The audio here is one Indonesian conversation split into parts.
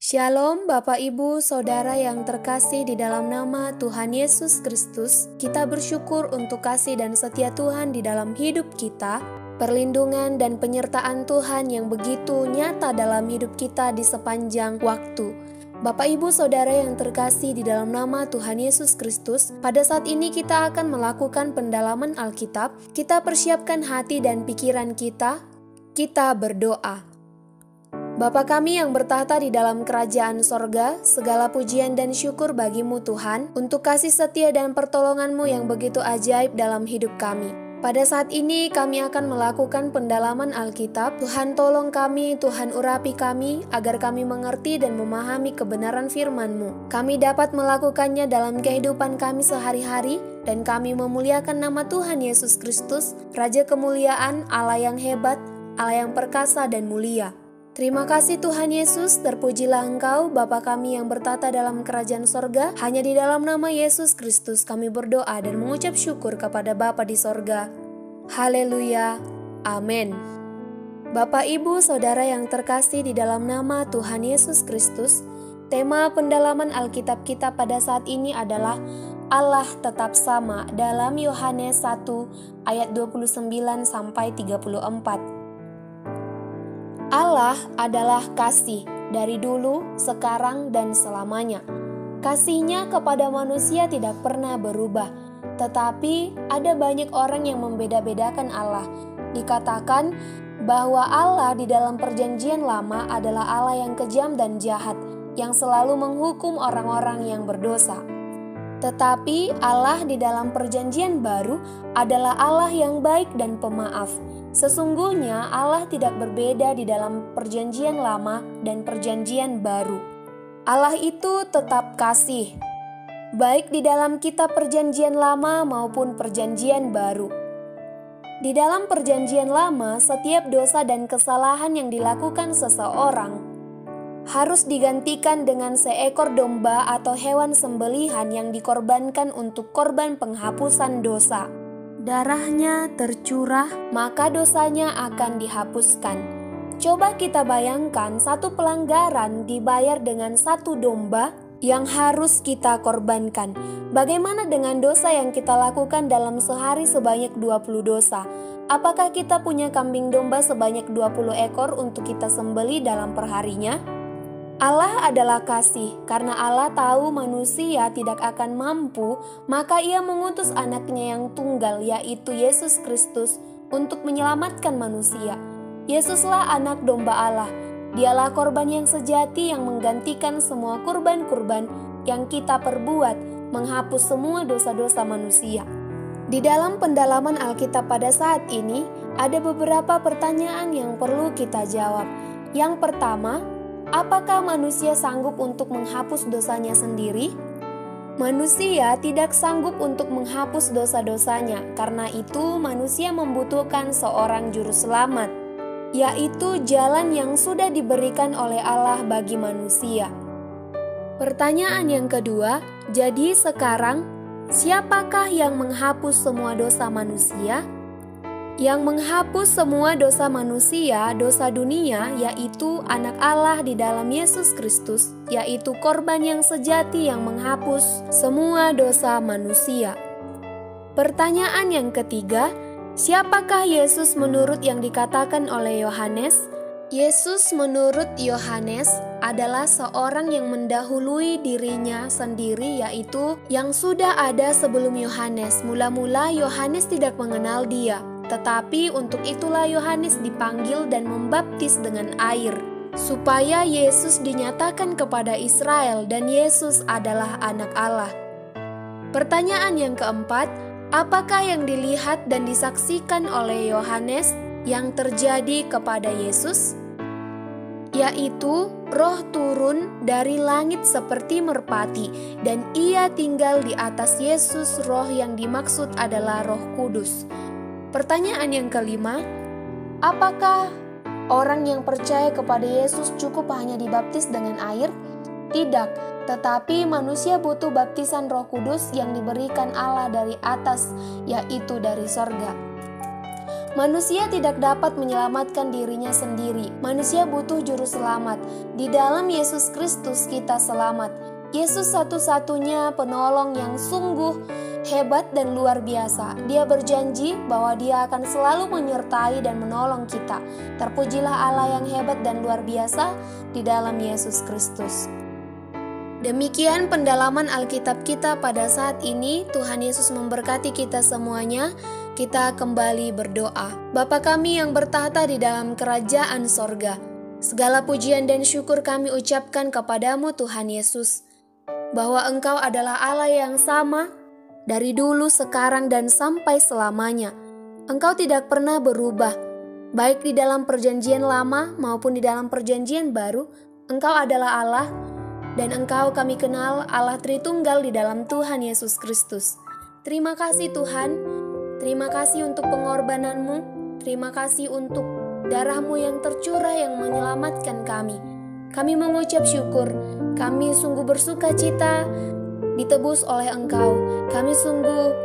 Shalom Bapak Ibu Saudara yang terkasih di dalam nama Tuhan Yesus Kristus. Kita bersyukur untuk kasih dan setia Tuhan di dalam hidup kita, perlindungan dan penyertaan Tuhan yang begitu nyata dalam hidup kita di sepanjang waktu. Bapak Ibu Saudara yang terkasih di dalam nama Tuhan Yesus Kristus, pada saat ini kita akan melakukan pendalaman Alkitab. Kita persiapkan hati dan pikiran kita berdoa. Bapa kami yang bertahta di dalam kerajaan sorga, segala pujian dan syukur bagimu Tuhan, untuk kasih setia dan pertolonganmu yang begitu ajaib dalam hidup kami. Pada saat ini kami akan melakukan pendalaman Alkitab. Tuhan tolong kami, Tuhan urapi kami, agar kami mengerti dan memahami kebenaran firman-Mu. Kami dapat melakukannya dalam kehidupan kami sehari-hari, dan kami memuliakan nama Tuhan Yesus Kristus, Raja kemuliaan, Allah yang hebat, Allah yang perkasa dan mulia. Terima kasih Tuhan Yesus, terpujilah Engkau, Bapa kami yang bertata dalam kerajaan sorga. Hanya di dalam nama Yesus Kristus kami berdoa dan mengucap syukur kepada Bapa di sorga. Haleluya, amin. Bapak Ibu Saudara yang terkasih di dalam nama Tuhan Yesus Kristus, tema pendalaman Alkitab kita pada saat ini adalah Allah tetap sama dalam Yohanes 1 ayat 29-34. Allah adalah kasih dari dulu, sekarang, dan selamanya. Kasih-Nya kepada manusia tidak pernah berubah, tetapi ada banyak orang yang membeda-bedakan Allah. Dikatakan bahwa Allah di dalam perjanjian lama adalah Allah yang kejam dan jahat, yang selalu menghukum orang-orang yang berdosa. Tetapi Allah di dalam perjanjian baru adalah Allah yang baik dan pemaaf. Sesungguhnya Allah tidak berbeda di dalam perjanjian lama dan perjanjian baru. Allah itu tetap kasih, baik di dalam kitab perjanjian lama maupun perjanjian baru. Di dalam perjanjian lama, setiap dosa dan kesalahan yang dilakukan seseorang harus digantikan dengan seekor domba atau hewan sembelihan yang dikorbankan untuk korban penghapusan dosa. Darahnya tercurah, maka dosanya akan dihapuskan. Coba kita bayangkan satu pelanggaran dibayar dengan satu domba yang harus kita korbankan. Bagaimana dengan dosa yang kita lakukan dalam sehari sebanyak 20 dosa? Apakah kita punya kambing domba sebanyak 20 ekor untuk kita sembeli dalam perharinya? Allah adalah kasih, karena Allah tahu manusia tidak akan mampu, maka Ia mengutus anaknya yang tunggal, yaitu Yesus Kristus, untuk menyelamatkan manusia. Yesuslah anak domba Allah. Dialah korban yang sejati yang menggantikan semua kurban-kurban yang kita perbuat, menghapus semua dosa-dosa manusia. Di dalam pendalaman Alkitab pada saat ini, ada beberapa pertanyaan yang perlu kita jawab. Yang pertama, apakah manusia sanggup untuk menghapus dosanya sendiri? Manusia tidak sanggup untuk menghapus dosa-dosanya, karena itu manusia membutuhkan seorang juru selamat, yaitu jalan yang sudah diberikan oleh Allah bagi manusia. Pertanyaan yang kedua, jadi sekarang, siapakah yang menghapus semua dosa manusia? Yang menghapus semua dosa manusia, dosa dunia, yaitu anak Allah di dalam Yesus Kristus, yaitu korban yang sejati yang menghapus semua dosa manusia. Pertanyaan yang ketiga, siapakah Yesus menurut yang dikatakan oleh Yohanes? Yesus menurut Yohanes adalah seorang yang mendahului dirinya sendiri, yaitu yang sudah ada sebelum Yohanes. Mula-mula Yohanes tidak mengenal Dia. Tetapi untuk itulah Yohanes dipanggil dan membaptis dengan air, supaya Yesus dinyatakan kepada Israel dan Yesus adalah anak Allah. Pertanyaan yang keempat, apakah yang dilihat dan disaksikan oleh Yohanes yang terjadi kepada Yesus? Yaitu Roh turun dari langit seperti merpati, dan Ia tinggal di atas Yesus. Roh yang dimaksud adalah Roh Kudus. Pertanyaan yang kelima, apakah orang yang percaya kepada Yesus cukup hanya dibaptis dengan air? Tidak, tetapi manusia butuh baptisan Roh Kudus yang diberikan Allah dari atas, yaitu dari sorga. Manusia tidak dapat menyelamatkan dirinya sendiri. Manusia butuh juru selamat. Di dalam Yesus Kristus kita selamat. Yesus satu-satunya penolong yang sungguh hebat dan luar biasa. Dia berjanji bahwa Dia akan selalu menyertai dan menolong kita. Terpujilah Allah yang hebat dan luar biasa di dalam Yesus Kristus. Demikian pendalaman Alkitab kita pada saat ini. Tuhan Yesus memberkati kita semuanya. Kita kembali berdoa. Bapa kami yang bertahta di dalam kerajaan sorga, segala pujian dan syukur kami ucapkan kepadamu Tuhan Yesus, bahwa Engkau adalah Allah yang sama dari dulu, sekarang, dan sampai selamanya. Engkau tidak pernah berubah, baik di dalam perjanjian lama maupun di dalam perjanjian baru. Engkau adalah Allah, dan Engkau kami kenal Allah Tritunggal di dalam Tuhan Yesus Kristus. Terima kasih Tuhan, terima kasih untuk pengorbanan-Mu, terima kasih untuk darah-Mu yang tercurah yang menyelamatkan kami. Kami mengucap syukur, kami sungguh bersuka cita ditebus oleh Engkau. Kami sungguh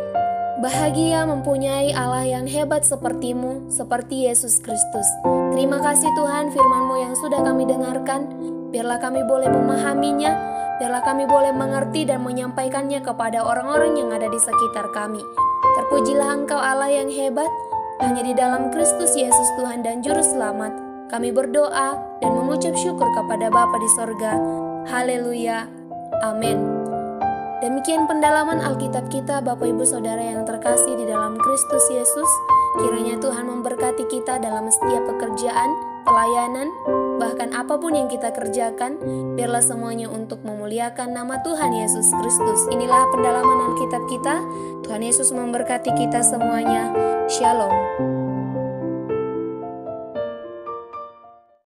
bahagia mempunyai Allah yang hebat seperti-Mu, seperti Yesus Kristus. Terima kasih Tuhan, firman-Mu yang sudah kami dengarkan. Biarlah kami boleh memahaminya, biarlah kami boleh mengerti dan menyampaikannya kepada orang-orang yang ada di sekitar kami. Terpujilah Engkau Allah yang hebat, hanya di dalam Kristus Yesus Tuhan dan Juru Selamat. Kami berdoa dan mengucap syukur kepada Bapa di sorga. Haleluya. Amin. Demikian pendalaman Alkitab kita, Bapak Ibu Saudara yang terkasih di dalam Kristus Yesus. Kiranya Tuhan memberkati kita dalam setiap pekerjaan, pelayanan, bahkan apapun yang kita kerjakan, biarlah semuanya untuk memuliakan nama Tuhan Yesus Kristus. Inilah pendalaman Alkitab kita. Tuhan Yesus memberkati kita semuanya. Shalom.